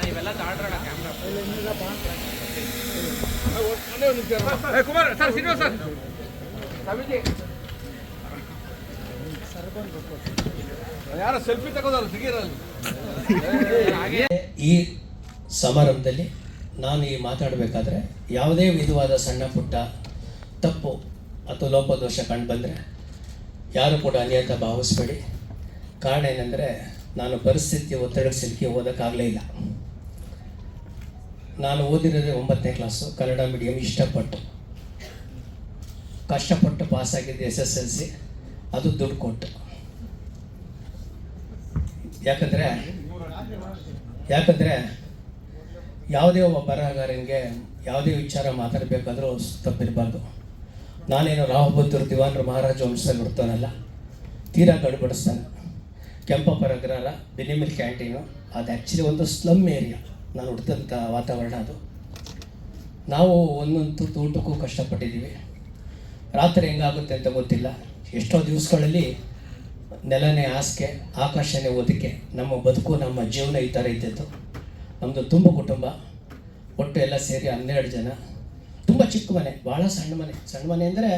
ಇವೆಲ್ಲ ತಾಡ್ರಣ camera Kumar sir Srinivas sir ಯಾರ ಸೆಲ್ಫಿ ತಗೋದಾರ ಸಿಗಿರಲ್ಲಿ. ಈ ಸಮಾರಂಭದಲ್ಲಿ ನಾನು ಈ ಮಾತಾಡಬೇಕಾದ್ರೆ ಯಾವುದೇ ವಿಧವಾದ ಸಣ್ಣ ಪುಟ್ಟ ತಪ್ಪು ಅಥವಾ ಲೋಪದೋಷ ಕಂಡು ಬಂದರೆ ಯಾರು ಕೂಡ ಅನ್ಯತಾ ಭಾವಿಸ್ಬೇಡಿ. ಕಾರಣ ಏನಂದರೆ ನಾನು ಪರಿಸ್ಥಿತಿಯ ಒತ್ತಡಕ್ಕೆ ಸಿಲುಕಿ ಓದೋಕ್ಕಾಗಲೇ ಇಲ್ಲ. ನಾನು ಓದಿರೋದೇ 9ನೇ ಕ್ಲಾಸು, ಕನ್ನಡ ಮೀಡಿಯಮ್, ಇಷ್ಟಪಟ್ಟು ಕಷ್ಟಪಟ್ಟು ಪಾಸಾಗಿದ್ದು SSLC, ಅದು ದುಡ್ಡು ಕೊಟ್ಟು. ಯಾಕಂದರೆ ಯಾವುದೇ ಒಬ್ಬ ಬರಹಗಾರನಿಗೆ ಯಾವುದೇ ವಿಚಾರ ಮಾತಾಡಬೇಕಾದ್ರೂ ತಪ್ಪಿರಬಾರ್ದು. ನಾನೇನು ರಾಹುಬತ್ತೂರು ದಿವಾನರು ಮಹಾರಾಜ ವಂಶದಲ್ಲಿ ಹುಡ್ತಾನಲ್ಲ, ತೀರಾ ಗಡುಬಡಿಸ್ತಾನೆ. ಕೆಂಪಪ್ಪರ ಅಗ್ರಹಾರ, ಬೆನಿಮಿಲ್ ಕ್ಯಾಂಟೀನು, ಅದು ಆ್ಯಕ್ಚುಲಿ ಒಂದು ಸ್ಲಮ್ ಏರಿಯಾ. ನಾನು ಹುಡ್ದಂಥ ವಾತಾವರಣ ಅದು. ನಾವು ಒಂದೊಂದು ಊಟಕ್ಕೂ ಕಷ್ಟಪಟ್ಟಿದ್ದೀವಿ. ರಾತ್ರಿ ಹೆಂಗಾಗುತ್ತೆ ಅಂತ ಗೊತ್ತಿಲ್ಲ. ಎಷ್ಟೋ ದಿವಸಗಳಲ್ಲಿ ನೆಲನೇ ಹಾಸಿಗೆ, ಆಕಾಶನೇ ಒದಕೆ, ನಮ್ಮ ಬದುಕು, ನಮ್ಮ ಜೀವನ ಈ ಥರ ಇದ್ದಿತ್ತು. ನಮ್ಮದು ತುಂಬ ಕುಟುಂಬ, ಒಟ್ಟು ಎಲ್ಲ ಸೇರಿ 12 ಜನ. ತುಂಬ ಚಿಕ್ಕ ಮನೆ, ಭಾಳ ಸಣ್ಣ ಮನೆ ಅಂದರೆ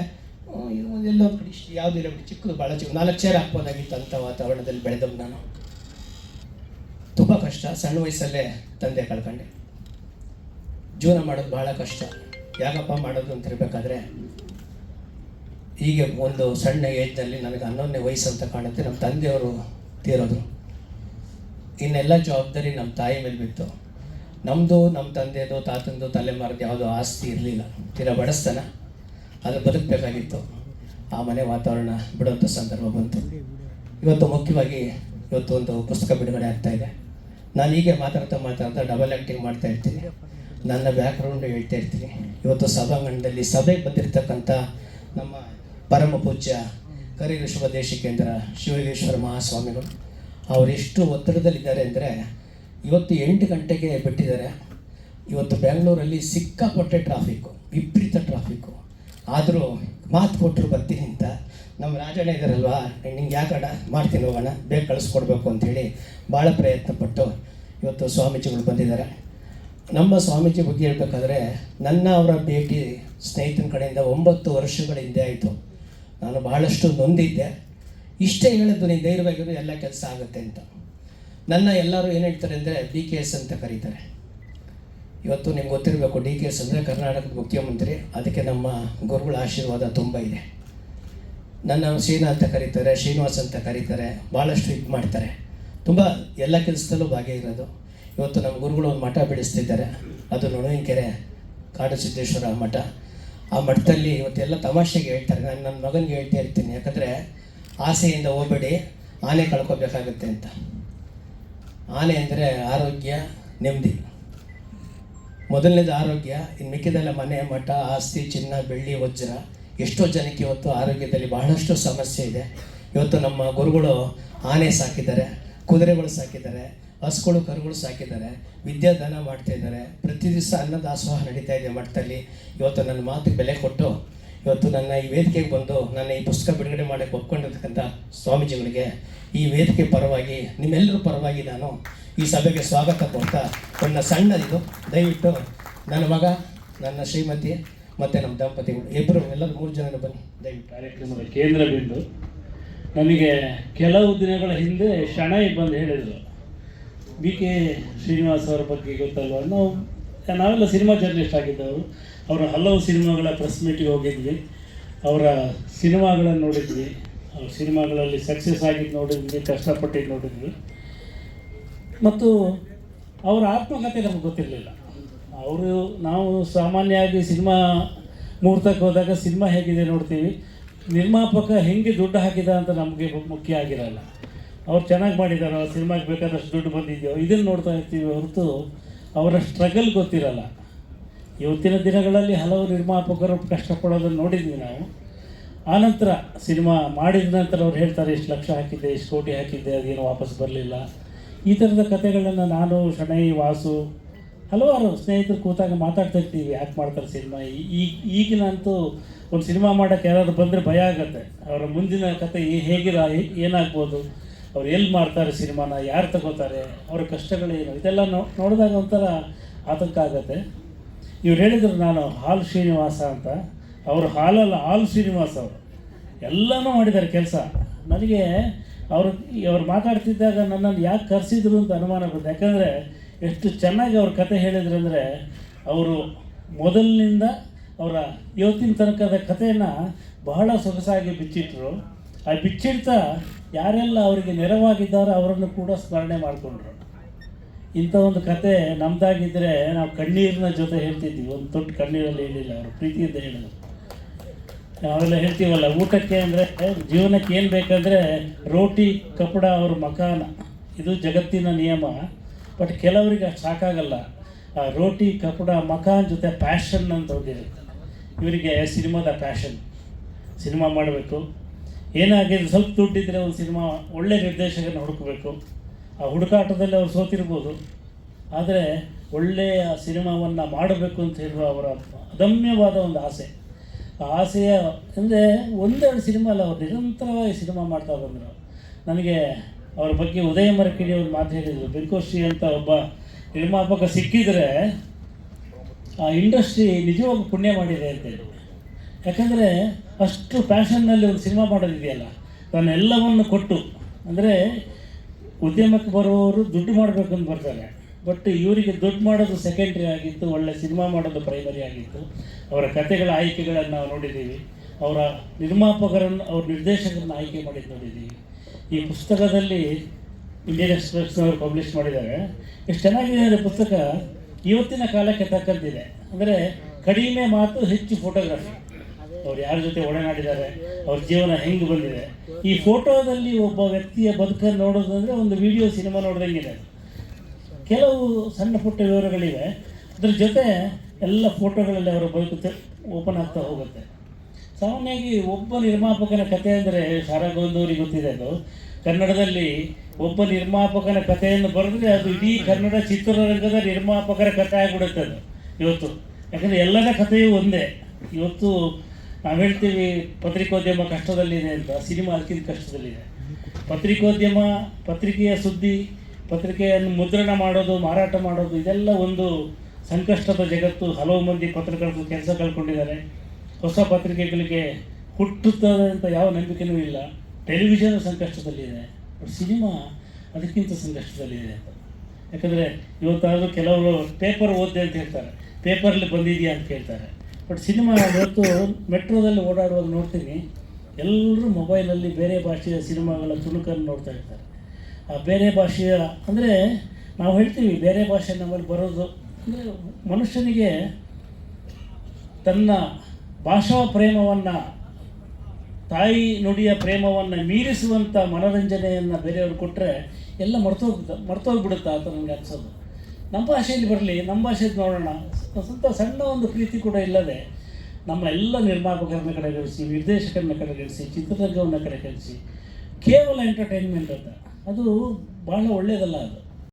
ಎಲ್ಲೋ ಇಷ್ಟು ಯಾವುದಿಲ್ಲ, ಚಿಕ್ಕದು, ಭಾಳ ಚಿಕ್ಕ, 4 ಚೇರ್ ಹಾಕ್ಬೋದಾಗಿತ್ತು. ಅಂಥ ವಾತಾವರಣದಲ್ಲಿ ಬೆಳೆದವು ನಾನು. ತುಂಬ ಕಷ್ಟ. ಸಣ್ಣ ವಯಸ್ಸಲ್ಲೇ ತಂದೆ ಕಳ್ಕೊಂಡೆ. ಜೀವನ ಮಾಡೋದು ಭಾಳ ಕಷ್ಟ. ಯಾಕಪ್ಪ ಮಾಡೋದು ಅಂತ ಇರಬೇಕಾದ್ರೆ, ಹೀಗೆ ಒಂದು ಸಣ್ಣ ಏಜ್ನಲ್ಲಿ ನನಗೆ 11ನೇ ವಯಸ್ಸು ಅಂತ ಕಾಣುತ್ತೆ, ನಮ್ಮ ತಂದೆಯವರು ತೀರೋದು. ಇನ್ನೆಲ್ಲ ಜವಾಬ್ದಾರಿ ನಮ್ಮ ತಾಯಿ ಮೇಲೆ ಬಿತ್ತು. ನಮ್ಮದು, ನಮ್ಮ ತಂದೆದು, ತಾತಂದು, ತಲೆಮಾರದು ಯಾವುದೋ ಆಸ್ತಿ ಇರಲಿಲ್ಲ. ತೀರಾ ಬಡಸ್ತನ, ಅದು ಬದುಕಬೇಕಾಗಿತ್ತು. ಆ ಮನೆ ವಾತಾವರಣ ಬಿಡುವಂಥ ಸಂದರ್ಭ ಬಂತು. ಇವತ್ತು ಮುಖ್ಯವಾಗಿ ಒಂದು ಪುಸ್ತಕ ಬಿಡುಗಡೆ ಆಗ್ತಾಯಿದೆ. ನಾನು ಹೀಗೆ ಮಾತಾಡ್ತಾ ಡಬಲ್ ಆ್ಯಕ್ಟಿಂಗ್ ಮಾಡ್ತಾ ಇರ್ತೀನಿ. ನನ್ನ ಬ್ಯಾಕ್ಗ್ರೌಂಡ್ ಹೇಳ್ತಾ ಇರ್ತೀನಿ. ಇವತ್ತು ಸಭಾಂಗಣದಲ್ಲಿ ಸಭೆಗೆ ಬಂದಿರತಕ್ಕಂಥ ನಮ್ಮ ಪರಮ ಪೂಜ್ಯ ಕರಿವಿಶ್ವ ದೇಶಿಕೇಂದ್ರ ಶಿವಯೋಗೇಶ್ವರ ಮಹಾಸ್ವಾಮಿಗಳು ಅವರೆಷ್ಟು ಒತ್ತಡದಲ್ಲಿದ್ದಾರೆ ಅಂದರೆ, ಇವತ್ತು 8 ಗಂಟೆಗೆ ಬಿಟ್ಟಿದ್ದಾರೆ. ಇವತ್ತು ಬೆಂಗಳೂರಲ್ಲಿ ಸಿಕ್ಕಾಪಟ್ಟೆ ಟ್ರಾಫಿಕ್ಕು, ವಿಪರೀತ ಟ್ರಾಫಿಕ್ಕು. ಆದರೂ ಮಾತು ಕೊಟ್ಟರು ಬರ್ತೀನಿ ಅಂತ. ನಮ್ಮ ರಾಜಣ್ಣ ಇದ್ದಾರಲ್ವ, ನಿಂಗೆ ಯಾಕಡ ಮಾಡ್ತೀನಿ ಹೋಗೋಣ, ಬೇಗ ಕಳಿಸ್ಕೊಡ್ಬೇಕು ಅಂಥೇಳಿ ಭಾಳ ಪ್ರಯತ್ನಪಟ್ಟು ಇವತ್ತು ಸ್ವಾಮೀಜಿಗಳು ಬಂದಿದ್ದಾರೆ. ನಮ್ಮ ಸ್ವಾಮೀಜಿ ಬಗ್ಗೆ ಹೇಳ್ಬೇಕಾದ್ರೆ, ಅವರ ಭೇಟಿ ಸ್ನೇಹಿತನ ಕಡೆಯಿಂದ 9 ವರ್ಷಗಳ ಹಿಂದೆ ಆಯಿತು. ನಾನು ಬಹಳಷ್ಟು ನೊಂದಿದ್ದೆ. ಇಷ್ಟೇ ಹೇಳಿದ್ದು, ನೀನು ಧೈರ್ಯವಾಗಿರೋ ಎಲ್ಲ ಕೆಲಸ ಆಗುತ್ತೆ ಅಂತ. ಎಲ್ಲರೂ ಏನು ಹೇಳ್ತಾರೆ ಅಂದರೆ DKS ಅಂತ ಕರೀತಾರೆ. ಇವತ್ತು ನಿಮ್ಗೆ ಗೊತ್ತಿರಬೇಕು, DKS ಅಂದರೆ ಕರ್ನಾಟಕದ ಮುಖ್ಯಮಂತ್ರಿ. ಅದಕ್ಕೆ ನಮ್ಮ ಗುರುಗಳ ಆಶೀರ್ವಾದ ತುಂಬ ಇದೆ. ಶ್ರೀನಾ ಅಂತ ಕರೀತಾರೆ, ಶ್ರೀನಿವಾಸ್ ಅಂತ ಕರೀತಾರೆ. ಭಾಳಷ್ಟು ಇದು ಮಾಡ್ತಾರೆ. ತುಂಬ ಎಲ್ಲ ಕೆಲಸದಲ್ಲೂ ಭಾಗಿಯಾಗಿರೋದು. ಇವತ್ತು ನಮ್ಮ ಗುರುಗಳು ಒಂದು ಮಠ ಬಿಡಿಸ್ತಿದ್ದಾರೆ. ಅದು ನೊಣವಿನಕೆರೆ ಕಾಡುಸಿದ್ದೇಶ್ವರ ಮಠ. ಆ ಮಠದಲ್ಲಿ ಇವತ್ತೆಲ್ಲ ತಮಾಷೆಗೆ ಹೇಳ್ತಾರೆ. ನಾನು ನನ್ನ ಮಗನಿಗೆ ಹೇಳ್ತಾ ಇರ್ತೀನಿ, ಯಾಕಂದರೆ ಆಸೆಯಿಂದ ಹೋಗಬೇಡಿ, ಆನೆ ಕಳ್ಕೊಬೇಕಾಗುತ್ತೆ ಅಂತ. ಆನೆ ಅಂದರೆ ಆರೋಗ್ಯ, ನೆಮ್ಮದಿ. ಮೊದಲನೇದು ಆರೋಗ್ಯ, ಇನ್ನು ಮಿಕ್ಕಿದೆಲ್ಲ ಮನೆ, ಮಠ, ಆಸ್ತಿ, ಚಿನ್ನ, ಬೆಳ್ಳಿ, ವಜ್ರ. ಎಷ್ಟೋ ಜನಕ್ಕೆ ಇವತ್ತು ಆರೋಗ್ಯದಲ್ಲಿ ಬಹಳಷ್ಟು ಸಮಸ್ಯೆ ಇದೆ. ಇವತ್ತು ನಮ್ಮ ಗುರುಗಳು ಆನೆ ಸಾಕಿದ್ದಾರೆ, ಕುದುರೆಗಳು ಸಾಕಿದ್ದಾರೆ, ಹಸುಗಳು, ಕರುಗಳು ಸಾಕಿದ್ದಾರೆ, ವಿದ್ಯಾದಾನ ಮಾಡ್ತಾಯಿದ್ದಾರೆ. ಪ್ರತಿ ದಿವಸ ಅನ್ನದಾಸೋಹ ನಡೀತಾ ಇದೆ ಮಠದಲ್ಲಿ. ಇವತ್ತು ನನ್ನ ಮಾತಿಗೆ ಬೆಲೆ ಕೊಟ್ಟು ಇವತ್ತು ನನ್ನ ಈ ವೇದಿಕೆಗೆ ಬಂದು ನನ್ನ ಈ ಪುಸ್ತಕ ಬಿಡುಗಡೆ ಮಾಡೋಕ್ಕೆ ಒಪ್ಕೊಂಡಿರ್ತಕ್ಕಂಥ ಸ್ವಾಮೀಜಿಗಳಿಗೆ ಈ ವೇದಿಕೆ ಪರವಾಗಿ, ನಿಮ್ಮೆಲ್ಲರ ಪರವಾಗಿ ನಾನು ಈ ಸಭೆಗೆ ಸ್ವಾಗತ ಕೊಡ್ತಾ, ನನ್ನ ಸಣ್ಣದಿದು ದಯವಿಟ್ಟು ನನ್ನ ಮಗ, ನನ್ನ ಶ್ರೀಮತಿ ಮತ್ತು ನಮ್ಮ ದಂಪತಿಗಳು ಇಬ್ಬರು, ಎಲ್ಲರೂ 3 ಜನ ಬನ್ನಿ ದಯವಿಟ್ಟು. ಕಾರ್ಯಕ್ರಮದ ಕೇಂದ್ರ ಬಿಂದು ನನಗೆ ಕೆಲವು ದಿನಗಳ ಹಿಂದೆ ಶಣೈ ಬಂದು ಹೇಳಿದರು, BK ಶ್ರೀನಿವಾಸ್ ಅವರ ಬಗ್ಗೆ ಗೊತ್ತಲ್ವ. ನಾವೆಲ್ಲ ಸಿನಿಮಾ ಜರ್ನಲಿಸ್ಟ್ ಆಗಿದ್ದವರು. ಅವರ ಹಲವು ಸಿನಿಮಾಗಳ ಪ್ರೆಸ್ ಮೀಟಿಗೆ ಹೋಗಿದ್ವಿ, ಅವರ ಸಿನಿಮಾಗಳನ್ನು ನೋಡಿದ್ವಿ, ಅವ್ರ ಸಿನಿಮಾಗಳಲ್ಲಿ ಸಕ್ಸಸ್ ಆಗಿದ್ದು ನೋಡಿದ್ವಿ, ಕಷ್ಟಪಟ್ಟಿದ್ದು ನೋಡಿದ್ವಿ. ಮತ್ತು ಅವರ ಆತ್ಮಕಥೆ ನಮಗೆ ಗೊತ್ತಿರಲಿಲ್ಲ. ನಾವು ಸಾಮಾನ್ಯವಾಗಿ ಸಿನಿಮಾ ಮುಹೂರ್ತಕ್ಕೆ ಹೋದಾಗ ಸಿನಿಮಾ ಹೇಗಿದೆ ನೋಡ್ತೀವಿ, ನಿರ್ಮಾಪಕ ಹೆಂಗೆ ದುಡ್ಡು ಹಾಕಿದ ಅಂತ ನಮಗೆ ಮುಖ್ಯ ಆಗಿರಲ್ಲ. ಅವ್ರು ಚೆನ್ನಾಗಿ ಮಾಡಿದ್ದಾರೆ, ಅವ್ರ ಸಿನಿಮಾಗೆ ಬೇಕಾದಷ್ಟು ದುಡ್ಡು ಬಂದಿದೆಯೋ ಇದನ್ನು ನೋಡ್ತಾ ಇರ್ತೀವಿ ಹೊರತು ಅವರ ಸ್ಟ್ರಗಲ್ ಗೊತ್ತಿರಲ್ಲ. ಇವತ್ತಿನ ದಿನಗಳಲ್ಲಿ ಹಲವು ನಿರ್ಮಾಪಕರು ಕಷ್ಟಪಡೋದನ್ನು ನೋಡಿದ್ವಿ ನಾವು. ಆನಂತರ ಸಿನಿಮಾ ಮಾಡಿದ ನಂತರ ಅವ್ರು ಹೇಳ್ತಾರೆ, ಇಷ್ಟು ಲಕ್ಷ ಹಾಕಿದ್ದೆ, ಇಷ್ಟು ಕೋಟಿ ಹಾಕಿದ್ದೆ, ಅದೇನು ವಾಪಸ್ ಬರಲಿಲ್ಲ. ಈ ಥರದ ಕಥೆಗಳನ್ನು ನಾನು, ಶಣೈ, ವಾಸು, ಹಲವಾರು ಸ್ನೇಹಿತರು ಕೂತಾಗ ಮಾತಾಡ್ತಾ ಇರ್ತೀವಿ. ಯಾಕೆ ಮಾಡ್ತಾರೆ ಸಿನಿಮಾ. ಈಗಿನಂತೂ ಒಂದು ಸಿನಿಮಾ ಮಾಡೋಕ್ಕೆ ಯಾರಾದ್ರು ಬಂದರೆ ಭಯ ಆಗುತ್ತೆ. ಅವರ ಮುಂದಿನ ಕತೆ ಹೇಗಿರ, ಏನಾಗ್ಬೋದು. ಅವ್ರು ಎಲ್ಲಿ ಮಾಡ್ತಾರೆ ಸಿನಿಮಾನ, ಯಾರು ತಗೋತಾರೆ, ಅವ್ರ ಕಷ್ಟಗಳೇನು, ಇದೆಲ್ಲ ನೋಡಿದಾಗ ಒಂಥರ ಆತಂಕ ಆಗುತ್ತೆ. ಇವ್ರು ಹೇಳಿದರು ನಾನು ಹಾಲ್ ಶ್ರೀನಿವಾಸ ಅಂತ, ಅವರು ಹಾಲಲ್ಲ ಹಾಲ್ ಶ್ರೀನಿವಾಸ, ಅವರು ಎಲ್ಲನೂ ಮಾಡಿದ್ದಾರೆ ಕೆಲಸ. ನನಗೆ ಅವ್ರು ಮಾತಾಡ್ತಿದ್ದಾಗ ನನ್ನನ್ನು ಯಾಕೆ ಕರೆಸಿದ್ರು ಅಂತ ಅನುಮಾನ ಬಂತು. ಯಾಕಂದರೆ ಎಷ್ಟು ಚೆನ್ನಾಗಿ ಅವ್ರ ಕತೆ ಹೇಳಿದ್ರು ಅಂದರೆ, ಅವರು ಮೊದಲಿನಿಂದ ಅವರ ಇವತ್ತಿನ ತನಕದ ಕಥೆಯನ್ನು ಬಹಳ ಸೊಗಸಾಗಿ ಬಿಚ್ಚಿಟ್ರು. ಆ ಬಿಚ್ಚಿಡ್ತಾ ಯಾರೆಲ್ಲ ಅವರಿಗೆ ನೆರವಾಗಿದ್ದಾರೋ ಅವರನ್ನು ಕೂಡ ಸ್ಮರಣೆ ಮಾಡಿಕೊಂಡ್ರು. ಇಂಥ ಒಂದು ಕತೆ ನಮ್ಮದಾಗಿದ್ದರೆ ನಾವು ಕಣ್ಣೀರಿನ ಜೊತೆ ಹೇಳ್ತಿದ್ವಿ, ಒಂದು ತೊಟ್ಟು ಕಣ್ಣೀರಲ್ಲಿ ಹೇಳಿಲ್ಲ, ಅವರು ಪ್ರೀತಿಯಿಂದ ಹೇಳಿದ್ರು. ನಾವೆಲ್ಲ ಹೇಳ್ತೀವಲ್ಲ, ಊಟಕ್ಕೆ ಅಂದರೆ ಜೀವನಕ್ಕೆ ಏನು ಬೇಕಂದರೆ ರೋಟಿ ಕಪಡ ಅವ್ರ ಮಕಾನ, ಇದು ಜಗತ್ತಿನ ನಿಯಮ. ಬಟ್ ಕೆಲವರಿಗೆ ಅಷ್ಟು ಸಾಕಾಗಲ್ಲ. ಆ ರೋಟಿ ಕಪಡ ಮಕಾನ್ ಜೊತೆ ಪ್ಯಾಷನ್ ಅಂತ ಹೋಗಿರುತ್ತೆ. ಇವರಿಗೆ ಸಿನಿಮಾದ ಪ್ಯಾಷನ್, ಸಿನಿಮಾ ಮಾಡಬೇಕು. ಏನಾಗಿದೆ, ಸ್ವಲ್ಪ ದುಡ್ಡಿದ್ದರೆ ಒಂದು ಸಿನಿಮಾ ಒಳ್ಳೆ ನಿರ್ದೇಶಕನ ಹುಡುಕಬೇಕು. ಆ ಹುಡುಕಾಟದಲ್ಲಿ ಅವ್ರು ಸೋತಿರ್ಬೋದು, ಆದರೆ ಒಳ್ಳೆಯ ಸಿನಿಮಾವನ್ನು ಮಾಡಬೇಕು ಅಂತ ಹೇಳುವ ಅವರ ಅದಮ್ಯವಾದ ಒಂದು ಆಸೆ. ಆ ಆಸೆಯ ಅಂದರೆ ಒಂದೆರಡು ಸಿನಿಮಾ ಅಲ್ಲ, ಅವ್ರು ನಿರಂತರವಾಗಿ ಸಿನಿಮಾ ಮಾಡ್ತಾ ಬಂದರು. ನನಗೆ ಅವ್ರ ಬಗ್ಗೆ ಉದಯ ಮರಕಿಡಿ ಅವ್ರು ಮಾತು ಹೇಳಿದರು, ಬೆಂಕೋಶ್ರೀ ಅಂತ ಒಬ್ಬ ನಿರ್ಮಾಪಕ ಸಿಕ್ಕಿದರೆ ಆ ಇಂಡಸ್ಟ್ರಿ ನಿಜವಾಗೂ ಪುಣ್ಯ ಮಾಡಿದೆ ಅಂತೇಳಿ. ಯಾಕಂದರೆ ಅಷ್ಟು ಪ್ಯಾಷನ್ನಲ್ಲಿ ಒಂದು ಸಿನಿಮಾ ಮಾಡೋದಿದೆಯಲ್ಲ, ತನ್ನೆಲ್ಲವನ್ನು ಕೊಟ್ಟು, ಅಂದರೆ ಉದ್ಯಮಕ್ಕೆ ಬರುವವರು ದುಡ್ಡು ಮಾಡಬೇಕು ಅಂತ ಬರ್ತಾರೆ, ಬಟ್ ಇವರಿಗೆ ದುಡ್ಡು ಮಾಡೋದು ಸೆಕೆಂಡ್ರಿ ಆಗಿತ್ತು, ಒಳ್ಳೆ ಸಿನಿಮಾ ಮಾಡೋದು ಪ್ರೈಮರಿ ಆಗಿತ್ತು. ಅವರ ಕಥೆಗಳ ಆಯ್ಕೆಗಳನ್ನು ನಾವು ನೋಡಿದ್ದೀವಿ, ಅವರ ನಿರ್ಮಾಪಕರನ್ನು, ಅವ್ರ ನಿರ್ದೇಶಕರನ್ನು ಆಯ್ಕೆ ಮಾಡಿದ್ದು ನೋಡಿದ್ದೀವಿ. ಈ ಪುಸ್ತಕದಲ್ಲಿ ಇಂಡಿಯನ್ ಎಕ್ಸ್‌ಪ್ರೆಸ್ನವರು ಪಬ್ಲಿಷ್ ಮಾಡಿದ್ದಾರೆ. ಎಷ್ಟು ಚೆನ್ನಾಗಿದೆ ಅಂದರೆ ಪುಸ್ತಕ, ಇವತ್ತಿನ ಕಾಲಕ್ಕೆ ತಕ್ಕಂತಿದೆ. ಅಂದರೆ ಕಡಿಮೆ ಮಾತು, ಹೆಚ್ಚು ಫೋಟೋಗ್ರಫಿ. ಅವ್ರು ಯಾರ ಜೊತೆ ಒಡನಾಡಿದ್ದಾರೆ, ಅವ್ರ ಜೀವನ ಹೆಂಗೆ ಬಂದಿದೆ. ಈ ಫೋಟೋದಲ್ಲಿ ಒಬ್ಬ ವ್ಯಕ್ತಿಯ ಬದುಕನ್ನು ನೋಡೋದಂದರೆ ಒಂದು ವಿಡಿಯೋ ಸಿನಿಮಾ ನೋಡ್ದಂಗಿದೆ. ಕೆಲವು ಸಣ್ಣ ಪುಟ್ಟ ವಿವರಗಳಿವೆ, ಅದ್ರ ಜೊತೆ ಎಲ್ಲ ಫೋಟೋಗಳಲ್ಲಿ ಅವರ ಬದುಕು ಓಪನ್ ಆಗ್ತಾ ಹೋಗುತ್ತೆ. ಸಾಮಾನ್ಯವಾಗಿ ಒಬ್ಬ ನಿರ್ಮಾಪಕನ ಕಥೆ ಅಂದರೆ ಶಾರಗೋಂದೂರಿಗೆ ಗೊತ್ತಿದೆ, ಅದು ಕನ್ನಡದಲ್ಲಿ ಒಬ್ಬ ನಿರ್ಮಾಪಕನ ಕಥೆಯನ್ನು ಬರೆದ್ರೆ ಅದು ಇಡೀ ಕನ್ನಡ ಚಿತ್ರರಂಗದ ನಿರ್ಮಾಪಕರ ಕಥೆ ಆಗಿಬಿಡುತ್ತೆ ಅದು ಇವತ್ತು. ಯಾಕಂದರೆ ಎಲ್ಲರ ಕಥೆಯೂ ಒಂದೇ. ಇವತ್ತು ನಾವು ಹೇಳ್ತೀವಿ ಪತ್ರಿಕೋದ್ಯಮ ಕಷ್ಟದಲ್ಲಿದೆ ಅಂತ, ಸಿನಿಮಾ ಅದಕ್ಕಿಂತ ಕಷ್ಟದಲ್ಲಿದೆ. ಪತ್ರಿಕೋದ್ಯಮ, ಪತ್ರಿಕೆಯ ಸುದ್ದಿ, ಪತ್ರಿಕೆಯನ್ನು ಮುದ್ರಣ ಮಾಡೋದು, ಮಾರಾಟ ಮಾಡೋದು, ಇದೆಲ್ಲ ಒಂದು ಸಂಕಷ್ಟದ ಜಗತ್ತು. ಹಲವು ಮಂದಿ ಪತ್ರಕರ್ತರು ಕೆಲಸ ಕಳ್ಕೊಂಡಿದ್ದಾರೆ. ಹೊಸ ಪತ್ರಿಕೆಗಳಿಗೆ ಹುಟ್ಟುತ್ತದೆ ಅಂತ ಯಾವ ನಂಬಿಕೆಯೂ ಇಲ್ಲ. ಟೆಲಿವಿಷನ್ ಸಂಕಷ್ಟದಲ್ಲಿದೆ, ಬಟ್ ಸಿನಿಮಾ ಅದಕ್ಕಿಂತ ಸಂಕಷ್ಟದಲ್ಲಿದೆ ಅಂತ. ಯಾಕಂದರೆ ಇವತ್ತಾದರೂ ಕೆಲವರು ಪೇಪರ್ ಓದಿದೆ ಅಂತ ಹೇಳ್ತಾರೆ, ಪೇಪರಲ್ಲಿ ಬಂದಿದೆಯಾ ಅಂತ ಕೇಳ್ತಾರೆ. ಬಟ್ ಸಿನಿಮಾ ಇವತ್ತು ಮೆಟ್ರೋದಲ್ಲಿ ಓಡಾಡುವಾಗ ನೋಡ್ತೀನಿ, ಎಲ್ಲರೂ ಮೊಬೈಲಲ್ಲಿ ಬೇರೆ ಭಾಷೆಯ ಸಿನಿಮಾಗಳ ತುಣುಕನ್ನು ನೋಡ್ತಾ ಇರ್ತಾರೆ. ಆ ಬೇರೆ ಭಾಷೆಯ ಅಂದರೆ ನಾವು ಹೇಳ್ತೀವಿ ಬೇರೆ ಭಾಷೆ ನಮ್ಮಲ್ಲಿ ಬರೋದು ಅಂದರೆ ಮನುಷ್ಯನಿಗೆ ತನ್ನ ಭಾಷಾ ಪ್ರೇಮವನ್ನು, ತಾಯಿ ನುಡಿಯ ಪ್ರೇಮವನ್ನು ಮೀರಿಸುವಂಥ ಮನೋರಂಜನೆಯನ್ನು ಬೇರೆಯವ್ರು ಕೊಟ್ಟರೆ ಎಲ್ಲ ಮರ್ತೋಗ್ಬಿಡುತ್ತೆ ಅಂತ ನನಗೆ ಅನಿಸೋದು. ನಮ್ಮ ಭಾಷೆಯಲ್ಲಿ ಬರಲಿ, ನಮ್ಮ ಭಾಷೆದು ನೋಡೋಣ, ಸ್ವಲ್ಪ ಸಣ್ಣ ಒಂದು ಪ್ರೀತಿ ಕೂಡ ಇಲ್ಲದೆ ನಮ್ಮ ಎಲ್ಲ ನಿರ್ಮಾಪಕರನ್ನ ಕಡೆಗಣಿಸಿ, ನಿರ್ದೇಶಕರನ್ನ ಕಡೆಗಣಿಸಿ, ಚಿತ್ರರಂಗವನ್ನು ಕಡೆಗಣಿಸಿ ಕೇವಲ ಎಂಟರ್ಟೈನ್ಮೆಂಟ್ ಅಂತ, ಅದು ಭಾಳ ಒಳ್ಳೆಯದಲ್ಲ ಅದು.